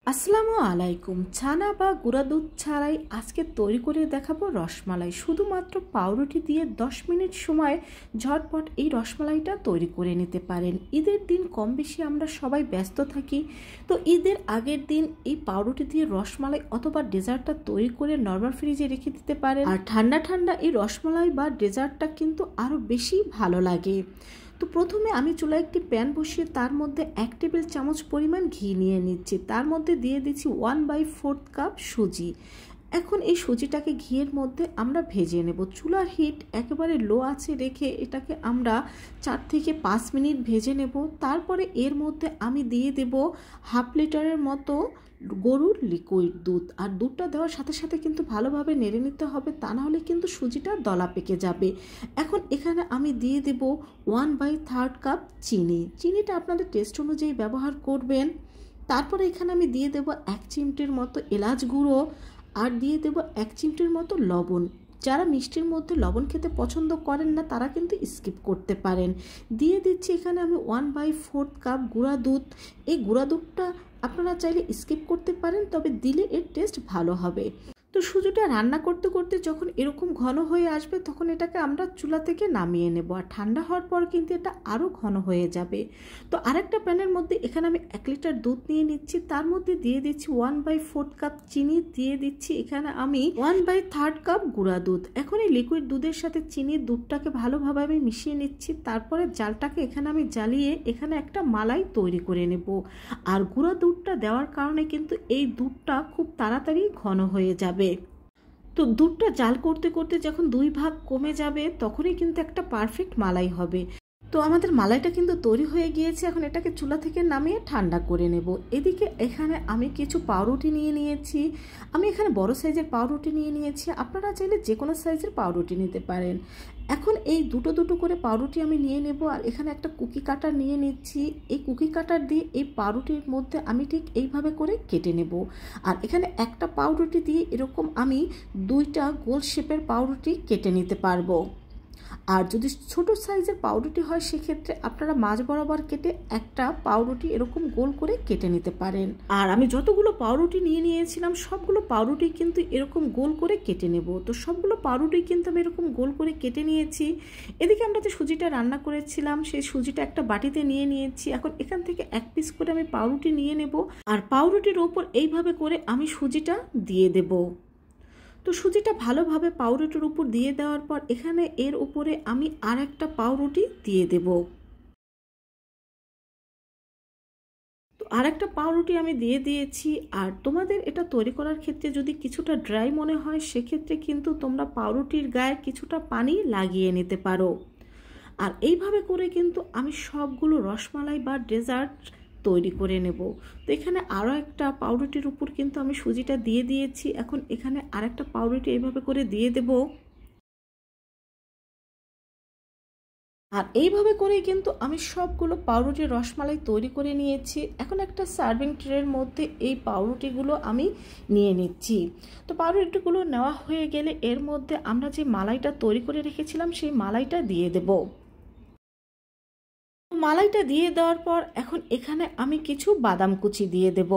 আসসালামু আলাইকুম। ছানা বা গুঁড়া দুধ ছাড়াই আজকে তৈরি করে দেখাবো রসমালাই। শুধুমাত্র পাউরুটি দিয়ে 10 মিনিট সময় ঝটপট এই রসমালাইটা তৈরি করে নিতে পারেন। ঈদের দিন কম বেশি আমরা সবাই ব্যস্ত থাকি, তো ঈদের আগের দিন এই পাউরুটি দিয়ে রসমালাই অথবা ডেজার্টটা তৈরি করে নরমাল ফ্রিজে রেখে দিতে পারেন। আর ঠান্ডা ঠান্ডা এই রসমালাই বা ডেজার্টটা কিন্তু আরও বেশি ভালো লাগে। তো প্রথমে আমি চুলায় একটি প্যান বসিয়ে তার মধ্যে 1 টেবিল চামচ পরিমাণ ঘি নিয়ে নিচ্ছি। তার মধ্যে দিয়ে দিচ্ছি 1/4 কাপ সুজি। এখন এই সুজিটাকে ঘিয়ের মধ্যে আমরা ভেজে নেব। চুলার হিট একেবারে লো আঁচে রেখে এটাকে আমরা 4 থেকে 5 মিনিট ভেজে নেব। তারপরে এর মধ্যে আমি দিয়ে দেব 1/2 লিটারের মতো গরুর লিকুইড দুধ। আর দুধটা দেওয়ার সাথে সাথে কিন্তু ভালোভাবে নেড়ে নিতে হবে, তা না হলে কিন্তু সুজিটা দলা পেকে যাবে। এখন এখানে আমি দিয়ে দেব 1/3 কাপ চিনি। চিনিটা আপনাদের টেস্ট অনুযায়ী ব্যবহার করবেন। তারপরে এখানে আমি দিয়ে দেব 1 চিমটির মতো এলাচ গুঁড়ো আর দিয়ে দেব 1 চিমটির মতো লবণ। যারা মিষ্টির মধ্যে লবণ খেতে পছন্দ করেন না তারা কিন্তু স্কিপ করতে পারেন। দিয়ে দিচ্ছি এখানে আমি 1/4 কাপ গুঁড়া দুধ। এই গুঁড়া দুধটা আপনারা চাইলে স্কিপ করতে পারেন, তবে দিলে এর টেস্ট ভালো হবে। তো সুজিটা রান্না করতে করতে যখন এরকম ঘন হয়ে আসবে তখন এটাকে আমরা চুলা থেকে নামিয়ে নেব। আর ঠান্ডা হওয়ার পর কিন্তু এটা আরও ঘন হয়ে যাবে। তো আরেকটা প্যানের মধ্যে এখানে আমি 1 লিটার দুধ নিয়ে নিচ্ছি। তার মধ্যে দিয়ে দিচ্ছি 1/4 কাপ চিনি, দিয়ে দিচ্ছি এখানে আমি 1/3 কাপ গুঁড়া দুধ। এখন এই লিকুইড দুধের সাথে চিনির দুধটাকে ভালোভাবে আমি মিশিয়ে নিচ্ছি। তারপরে জালটাকে এখানে আমি জ্বালিয়ে এখানে একটা মালাই তৈরি করে নেব। আর গুঁড়া দুধটা দেওয়ার কারণে কিন্তু এই দুধটা খুব তাড়াতাড়ি ঘন হয়ে যাবে। তো দুধটা জাল করতে করতে যখন 2 ভাগ কমে যাবে তখনই কিন্তু একটা পারফেক্ট মালাই হবে। তো আমাদের মালাইটা কিন্তু তৈরি হয়ে গিয়েছে। এখন এটাকে চুলা থেকে নামিয়ে ঠান্ডা করে নেব। এদিকে এখানে আমি কিছু পাউরুটি নিয়ে নিয়েছি। আমি এখানে বড় সাইজের পাউরুটি নিয়ে নিয়েছি, আপনারা চাইলে যে কোনো সাইজের পাউরুটি নিতে পারেন। এখন এই দুটো দুটো করে পাউরুটি আমি নিয়ে নেব। আর এখানে একটা কুকি কাটার নিয়ে নিচ্ছি। এই কুকি কাটার দিয়ে এই পাউরুটির মধ্যে আমি ঠিক এইভাবে করে কেটে নেব। আর এখানে একটা পাউরুটি দিয়ে এরকম আমি 2টা গোল শেপের পাউরুটি কেটে নিতে পারবো। আর যদি ছোট সাইজের পাউরুটি হয় সেক্ষেত্রে আপনারা মাঝ বরাবর কেটে একটা পাউরুটি এরকম গোল করে কেটে নিতে পারেন। আর আমি যতগুলো পাউরুটি নিয়ে নিয়েছিলাম সবগুলো পাউরুটি কিন্তু এরকম গোল করে কেটে নেব। তো সবগুলো পাউরুটি কিন্তু আমি এরকম গোল করে কেটে নিয়েছি। এদিকে আমরা যে সুজিটা রান্না করেছিলাম সেই সুজিটা একটা বাটিতে নিয়ে নিয়েছি। এখন এখান থেকে 1 পিস করে আমি পাউরুটি নিয়ে নেব। আর পাউরুটির ওপর এইভাবে করে আমি সুজিটা দিয়ে দেব। তো সুজিটা ভালোভাবে পাউরুটির উপর দিয়ে দেওয়ার পর এখানে এর উপরে আমি আর একটা পাউরুটি দিয়ে দেব। তো আর একটা পাউরুটি আমি দিয়ে দিয়েছি। আর তোমাদের এটা তৈরি করার ক্ষেত্রে যদি কিছুটা ড্রাই মনে হয় সেক্ষেত্রে কিন্তু তোমরা পাউরুটির গায়ে কিছুটা পানি লাগিয়ে নিতে পারো। আর এইভাবে করে কিন্তু আমি সবগুলো রসমালাই বা ডেজার্ট তৈরি করে নেব। তো এখানে আরও একটা পাউরুটির উপর কিন্তু আমি সুজিটা দিয়ে দিয়েছি। এখন এখানে আরেকটা পাউরুটি এইভাবে করে দিয়ে দেব। আর এইভাবে করেই কিন্তু আমি সবগুলো পাউরুটির রসমালাই তৈরি করে নিয়েছি। এখন একটা সার্ভিং ট্রের মধ্যে এই পাউরুটিগুলো আমি নিয়ে নিচ্ছি। তো পাউরুটিগুলো নেওয়া হয়ে গেলে এর মধ্যে আমরা যে মালাইটা তৈরি করে রেখেছিলাম সেই মালাইটা দিয়ে দেব। মালাইটা দিয়ে দেওয়ার পর এখন এখানে আমি কিছু বাদাম কুচি দিয়ে দেব।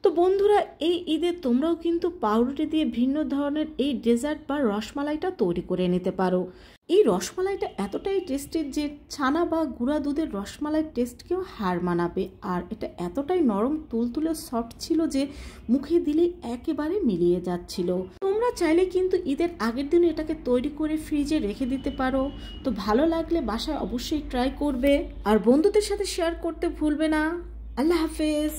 তো বন্ধুরা, এই ঈদে তোমরাও কিন্তু পাউরুটি দিয়ে ভিন্ন ধরনের এই ডেজার্ট বা রসমালাইটা তৈরি করে নিতে পারো। এই রসমালাইটা এতটাই টেস্টি যে ছানা বা গুঁড়া দুধের রসমালাইয়ের টেস্টকেও হার মানাবে। আর এটা এতটাই নরম তুলতুলে সফট ছিল যে মুখে দিলেই একেবারে মিলিয়ে যাচ্ছিল। তোমরা চাইলে কিন্তু ঈদের আগের দিন এটাকে তৈরি করে ফ্রিজে রেখে দিতে পারো। তো ভালো লাগলে বাসায় অবশ্যই ট্রাই করবে আর বন্ধুদের সাথে শেয়ার করতে ভুলবে না। আল্লাহ হাফেজ।